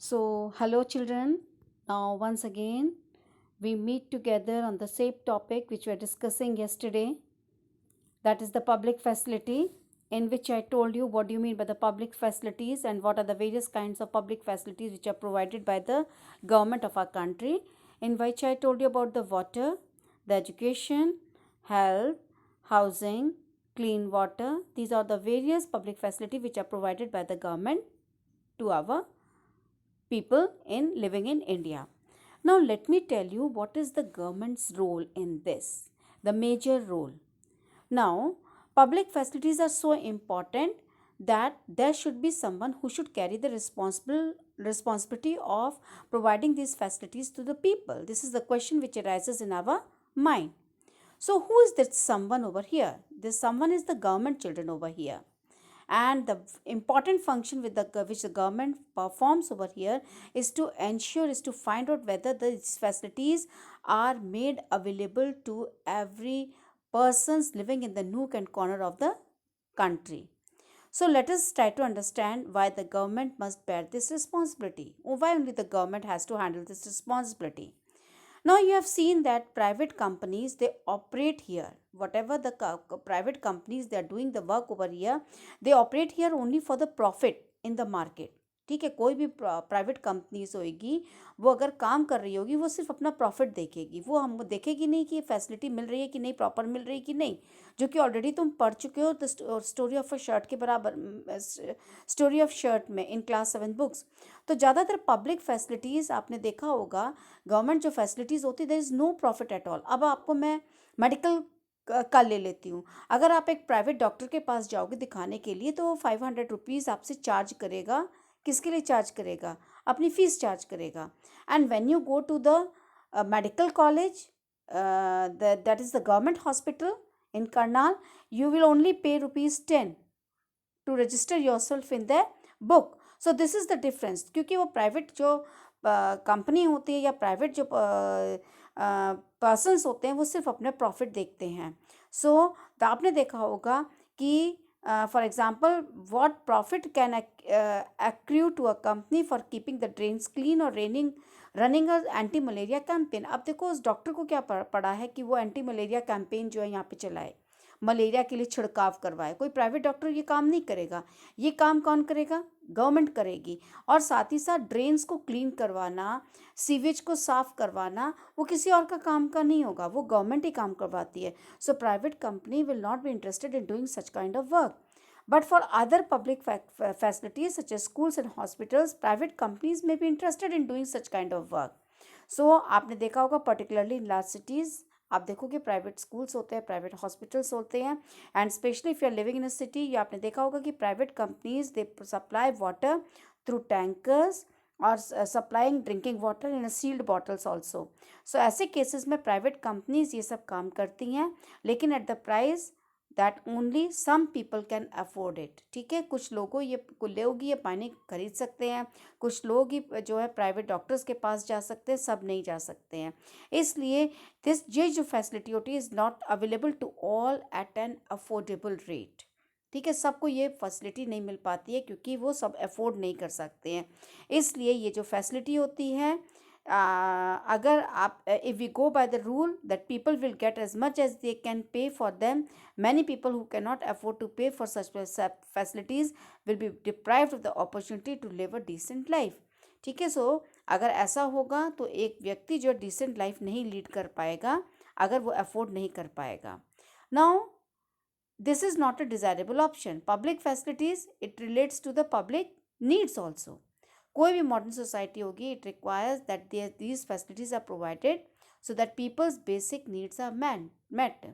So, hello children. Now, once again, we meet together on the same topic which we were discussing yesterday. That is the public facility, in which I told you what do you mean by the public facilities and what are the various kinds of public facilities which are provided by the government of our country. In which I told you about the water, the education, health, housing, clean water. These are the various public facilities which are provided by the government to our people in living in India. Now let me tell you what is the government's role in this, the major role. Now, public facilities are so important that there should be someone who should carry the responsibility of providing these facilities to the people. This is the question which arises in our mind. So who is that someone over here? This someone is the government children over here, and the important function which the government performs over here is to ensure, is to find out whether these facilities are made available to every persons living in the nook and corner of the country. So let us try to understand why the government must bear this responsibility, or why only the government has to handle this responsibility. Now you have seen that private companies, they operate here. Whatever the private companies, they are doing the work over here, they operate here only for the profit in the market. ठीक है, कोई भी private companies होगी, वो अगर काम कर रही होगी वो सिर्फ अपना प्रॉफिट देखेगी, वो हमको देखेगी नहीं कि फैसिलिटी मिल रही है कि नहीं, प्रॉपर मिल रही है कि नहीं, जो कि ऑलरेडी तुम पढ़ चुके हो the story of a shirt के बराबर, स्टोरी ऑफ शर्ट में इन क्लास 7 बुक्स. तो ज़्यादातर पब्लिक फैसिलिटीज़ आपने देखा होगा, गवर्नमेंट जो फैसिलिटीज़ होती है, there is no profit at all. अब आपको मैं मेडिकल का ले लेती हूँ. अगर आप एक प्राइवेट डॉक्टर के पास जाओगे दिखाने के लिए, तो वो 500 रुपीज़ आपसे चार्ज करेगा. किसके लिए चार्ज करेगा? अपनी फ़ीस चार्ज करेगा. And when you go to the medical college, that is the government hospital in Karnal, you will only pay ₹10 to register yourself in their book. So this is the difference. क्योंकि वो private जो company होती है या private जो persons होते हैं, वो सिर्फ अपने प्रॉफिट देखते हैं. सो आपने देखा होगा कि for example, what profit can accrue to a company for keeping the drains clean और रनिंग एंटी मलेरिया कैंपेन. अब देखो उस डॉक्टर को क्या पड़ा है कि वो एंटी मलेरिया कैंपेन जो है यहाँ पे चलाए, मलेरिया के लिए छिड़काव करवाए. कोई प्राइवेट डॉक्टर ये काम नहीं करेगा. ये काम कौन करेगा? गवर्नमेंट करेगी. और साथ ही साथ ड्रेन्स को क्लीन करवाना, सीवेज को साफ करवाना, वो किसी और का काम का नहीं होगा, वो गवर्नमेंट ही काम करवाती है. So private company will not be interested in doing such kind of work. But for other public facilities such as schools and hospitals, private companies may be interested in doing such kind of work. So आपने देखा होगा particularly in large cities, आप देखोगे private schools होते हैं, private hospitals होते हैं, and specially if you are living in a city, ये आपने देखा होगा कि private companies they supply water through tankers और supplying drinking water in sealed bottles also. So ऐसे केसेस में प्राइवेट कंपनीज ये सब काम करती हैं, लेकिन at the price that only some people can afford it. ठीक है, कुछ लोगों लोग ये पानी खरीद सकते हैं, कुछ लोग ही जो है प्राइवेट डॉक्टर्स के पास जा सकते हैं, सब नहीं जा सकते हैं. इसलिए ये जो फैसिलिटी होती है is not available to all at an affordable rate. ठीक है, सबको ये फैसिलिटी नहीं मिल पाती है क्योंकि वो सब अफोर्ड नहीं कर सकते हैं. इसलिए ये जो फैसिलिटी होती है, अगर आप if we go by the rule that people will get as much as they can pay for them, many people who cannot afford to pay for such facilities will be deprived of the opportunity to live a decent life. ठीक है, सो अगर ऐसा होगा तो एक व्यक्ति जो decent life नहीं लीड कर पाएगा अगर वो अफोर्ड नहीं कर पाएगा. Now this is not a desirable option. Public facilities, it relates to the public needs also. कोई भी मॉडर्न सोसाइटी होगी, it requires that these facilities are provided so that people's basic needs are met.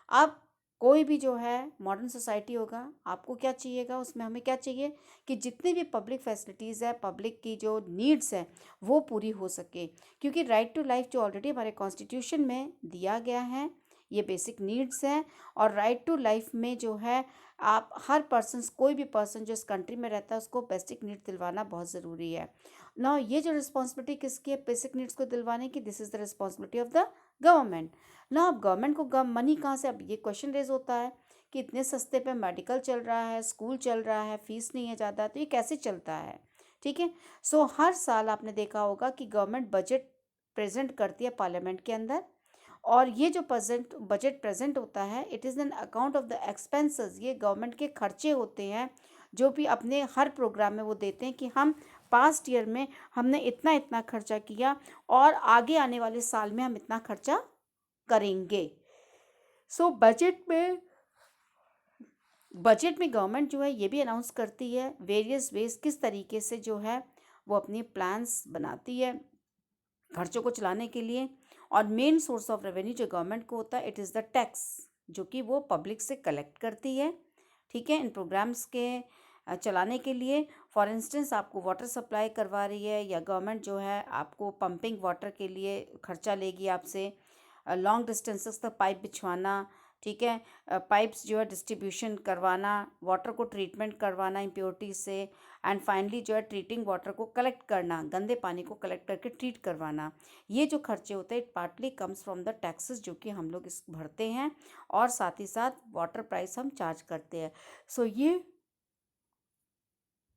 अब कोई भी जो है modern society होगा, आपको क्या चाहिएगा, उसमें हमें क्या चाहिए कि जितनी भी पब्लिक फैसिलिटीज़ है, पब्लिक की जो नीड्स है वो पूरी हो सके. क्योंकि राइट टू लाइफ जो ऑलरेडी हमारे कॉन्स्टिट्यूशन में दिया गया है, ये बेसिक नीड्स हैं. और राइट टू लाइफ में जो है, आप हर पर्सन, कोई भी पर्सन जो इस कंट्री में रहता है, उसको बेसिक नीड दिलवाना बहुत ज़रूरी है. ना ये जो रिस्पॉन्सिबिलिटी किसकी है बेसिक नीड्स को दिलवाने की? This is the responsibility of the government. ना अब गवर्नमेंट को मनी कहाँ से? अब ये क्वेश्चन रेज होता है कि इतने सस्ते पे मेडिकल चल रहा है, स्कूल चल रहा है, फीस नहीं है ज़्यादा, तो ये कैसे चलता है? ठीक है। सो हर साल आपने देखा होगा कि गवर्नमेंट बजट प्रेजेंट करती है पार्लियामेंट के अंदर, और ये जो बजट प्रेजेंट होता है, it is an account of the expenses. ये गवर्नमेंट के खर्चे होते हैं जो भी अपने हर प्रोग्राम में वो देते हैं कि हम पास्ट ईयर में हमने इतना इतना खर्चा किया और आगे आने वाले साल में हम इतना खर्चा करेंगे। सो बजट में गवर्नमेंट जो है ये भी अनाउंस करती है वेरियस वेज किस तरीके से जो है वो अपनी प्लान्स बनाती है खर्चों को चलाने के लिए। और मेन सोर्स ऑफ रेवेन्यू जो गवर्नमेंट को होता है, इट इज़ द टैक्स, जो कि वो पब्लिक से कलेक्ट करती है, ठीक है, इन प्रोग्राम्स के चलाने के लिए। फॉर इंस्टेंस आपको वाटर सप्लाई करवा रही है, या गवर्नमेंट जो है आपको पंपिंग वाटर के लिए खर्चा लेगी आपसे, लॉन्ग डिस्टेंसेस तक पाइप बिछवाना, ठीक है, पाइप्स जो है डिस्ट्रीब्यूशन करवाना, वाटर को ट्रीटमेंट करवाना इम्प्योरिटी से, एंड फाइनली जो है ट्रीटिंग वाटर को कलेक्ट करना, गंदे पानी को कलेक्ट करके ट्रीट करवाना। ये जो खर्चे होते हैं, it partly comes from the taxes जो कि हम लोग इस भरते हैं, और साथ ही साथ वाटर प्राइस हम चार्ज करते हैं। सो ये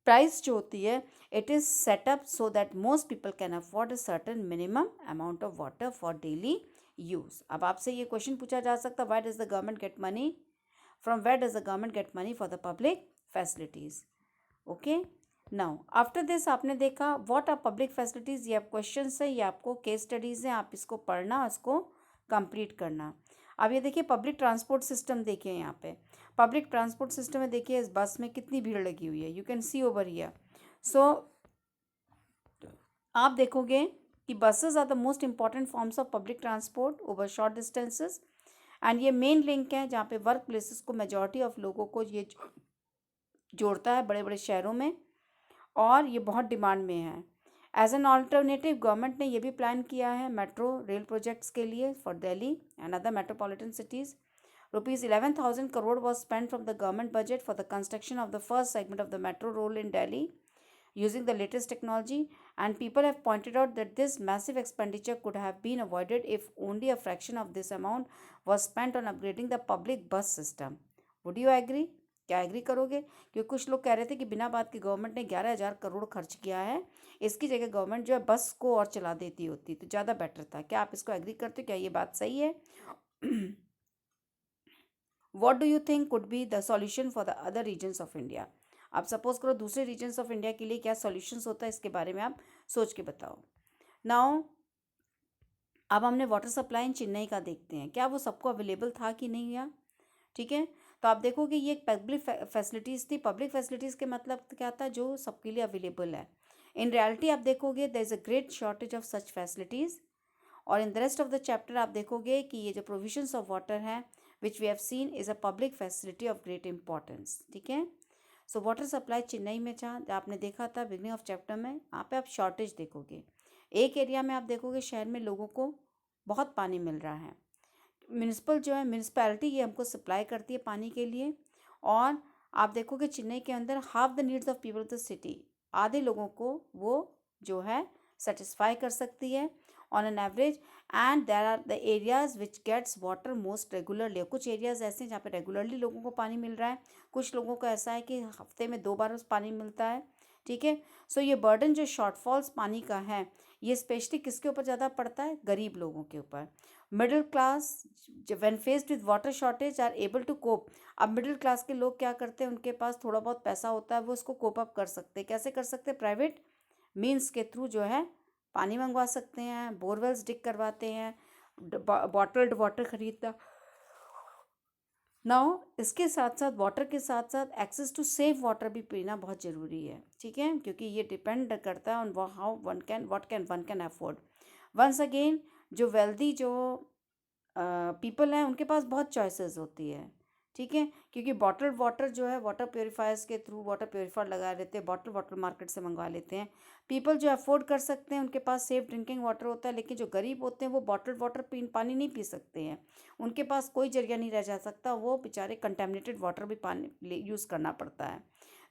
प्राइस जो होती है, it is set up so that most people can afford a certain minimum amount of water for daily use. अब आपसे ये क्वेश्चन पूछा जा सकता है, why does the government get money, from where does the government get money for the public facilities. Okay, now after this आपने देखा what are public facilities. ये आप क्वेश्चन है, ये आपको केस स्टडीज़ हैं, आप इसको पढ़ना, इसको कंप्लीट करना। अब ये देखिए पब्लिक ट्रांसपोर्ट सिस्टम, देखिए यहाँ पे पब्लिक ट्रांसपोर्ट सिस्टम में देखिए इस बस में कितनी भीड़ लगी हुई है, you can see over here. So आप देखोगे कि buses are the most important forms of public transport over short distances, and ये मेन लिंक है जहाँ पे वर्क प्लेसेस को मेजॉरिटी ऑफ लोगों को ये जोड़ता है बड़े बड़े शहरों में, और ये बहुत डिमांड में है। एज एन ऑल्टरनेटिव गवर्नमेंट ने ये भी प्लान किया है मेट्रो रेल प्रोजेक्ट्स के लिए for Delhi and other metropolitan cities. Rupees 11,000 crore was spent from the government budget for the construction of the first segment of the metro rail in Delhi using the latest technology, and people have pointed out that this massive expenditure could have been avoided if only a fraction of this amount was spent on upgrading the public bus system. Would you agree? क्या agree करोगे? क्योंकि कुछ लोग कह रहे थे कि बिना बात के गवर्नमेंट ने 11,000 करोड़ खर्च किया है, इसकी जगह गवर्नमेंट जो है बस को और चला देती होती तो ज़्यादा बेटर था। क्या आप इसको एग्री करते हो? क्या ये बात सही है? What do you think could be the solution for the other regions of India? आप सपोज करो दूसरे रीजन्स ऑफ इंडिया के लिए क्या सॉल्यूशंस होता है, इसके बारे में आप सोच के बताओ। नाउ अब हमने वाटर सप्लाई इन चेन्नई का देखते हैं, क्या वो सबको अवेलेबल था कि नहीं या, ठीक है। तो आप देखोगे ये एक पब्लिक फैसिलिटीज़ थी। पब्लिक फैसिलिटीज़ के मतलब क्या था, जो सबके लिए अवेलेबल है। इन रियलिटी आप देखोगे there is a great shortage of such facilities. और in the rest of the chapter आप देखोगे कि ये जो प्रोविजंस ऑफ वाटर है which we have seen is a public facility of great importance, ठीक है। सो वाटर सप्लाई चेन्नई में जहाँ आपने देखा था बिगनिंग ऑफ चैप्टर में, यहाँ पे आप शॉर्टेज देखोगे। एक एरिया में आप देखोगे शहर में लोगों को बहुत पानी मिल रहा है, म्यूनिसिपल जो है म्यूनिसपैलिटी ये हमको सप्लाई करती है पानी के लिए। और आप देखोगे चेन्नई के अंदर half the needs of people of the city, आधे लोगों को वो जो है सेटिस्फाई कर सकती है on an average. And there are the areas which gets water most regularly. कुछ एरियाज़ ऐसे हैं जहाँ पे रेगुलरली लोगों को पानी मिल रहा है, कुछ लोगों को ऐसा है कि हफ्ते में 2 बार पानी मिलता है, ठीक है। सो ये बर्डन जो शॉर्टफॉल्स पानी का है, ये स्पेशली किसके ऊपर ज़्यादा पड़ता है? गरीब लोगों के ऊपर। Middle class when faced with water shortage are able to cope. अब मिडिल क्लास के लोग क्या करते हैं, उनके पास थोड़ा बहुत पैसा होता है, वो उसको कोप अप कर सकते हैं। कैसे कर सकते हैं? प्राइवेट मीन्स के थ्रू जो है पानी मंगवा सकते हैं, बोरवेल्स डिग करवाते हैं, बॉटल्ड वाटर खरीदना। नाउ इसके साथ साथ वाटर के साथ साथ एक्सेस टू सेफ वाटर भी पीना बहुत ज़रूरी है, ठीक है, क्योंकि ये डिपेंड करता है on how one can afford. Once again जो वेल्दी जो पीपल हैं उनके पास बहुत चॉइसेस होती है, ठीक है, क्योंकि बॉटल्ड वाटर जो है वाटर प्योरीफायर्स के थ्रू वाटर प्योरीफायर लगा लेते हैं, बॉटल वाटर मार्केट से मंगवा लेते हैं। पीपल जो अफोर्ड कर सकते हैं उनके पास सेफ ड्रिंकिंग वाटर होता है, लेकिन जो गरीब होते हैं वो बॉटल्ड वाटर पानी नहीं पी सकते हैं, उनके पास कोई जरिया नहीं रह जा सकता, वो बेचारे कंटेमिनेटेड वाटर भी पानी यूज़ करना पड़ता है।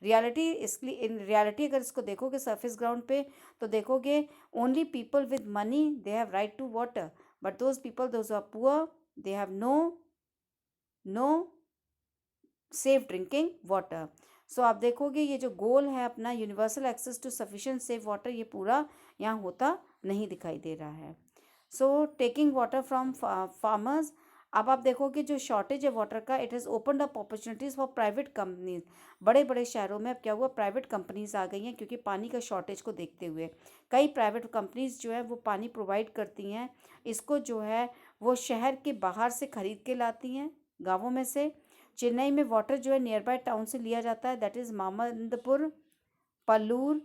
रियलिटी इसलिए इन रियलिटी अगर इसको देखोगे सरफेस ग्राउंड पे, तो देखोगे only people with money they have right to water, but those people those are poor they have no safe drinking water. So आप देखोगे ये जो गोल है अपना universal access to sufficient safe water, ये पूरा यहाँ होता नहीं दिखाई दे रहा है। So taking water from farmers, अब आप देखोगे जो शॉर्टेज है वाटर का, it has opened up opportunities for private companies. बड़े बड़े शहरों में अब क्या हुआ, प्राइवेट कंपनीज आ गई हैं, क्योंकि पानी का शॉर्टेज को देखते हुए कई प्राइवेट कंपनीज जो है वो पानी प्रोवाइड करती हैं। इसको जो है वो शहर के बाहर से खरीद के लाती हैं, गाँवों में से। चेन्नई में वाटर जो है नियर बाय टाउन से लिया जाता है, that is Mamandapur, Pallur,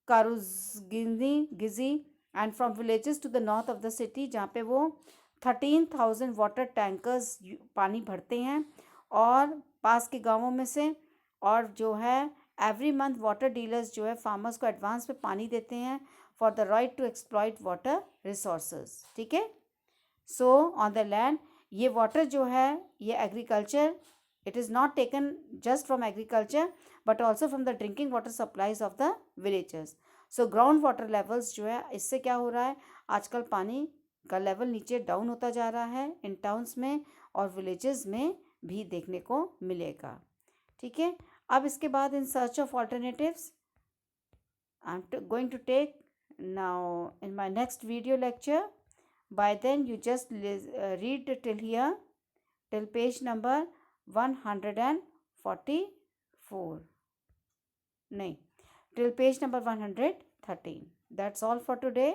Karugini Giji, and from villages to the north of the city, जहाँ पे वो 13,000 वाटर टैंकर्स पानी भरते हैं और पास के गांवों में से। और जो है एवरी मंथ वाटर डीलर्स जो है फार्मर्स को एडवांस में पानी देते हैं for the right to exploit water resources. ठीक है, सो ऑन द लैंड, ये वाटर जो है ये agriculture, it is not taken just from agriculture but also from the drinking water supplies of the villagers. So ground water levels जो है, इससे क्या हो रहा है, आजकल पानी का लेवल नीचे डाउन होता जा रहा है इन टाउन्स में और विलेजेस में भी देखने को मिलेगा। ठीक है, अब इसके बाद in search of alternatives I am going to take now in my next video lecture. By then you just read till here, till page number 144, nahi, till page number 113. That's all for today.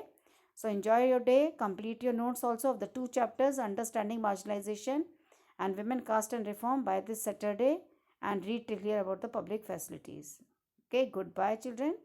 So enjoy your day, complete your notes also of the 2 chapters, understanding marginalization and women, caste and reform, by this Saturday, and read till here about the public facilities. Okay, goodbye children.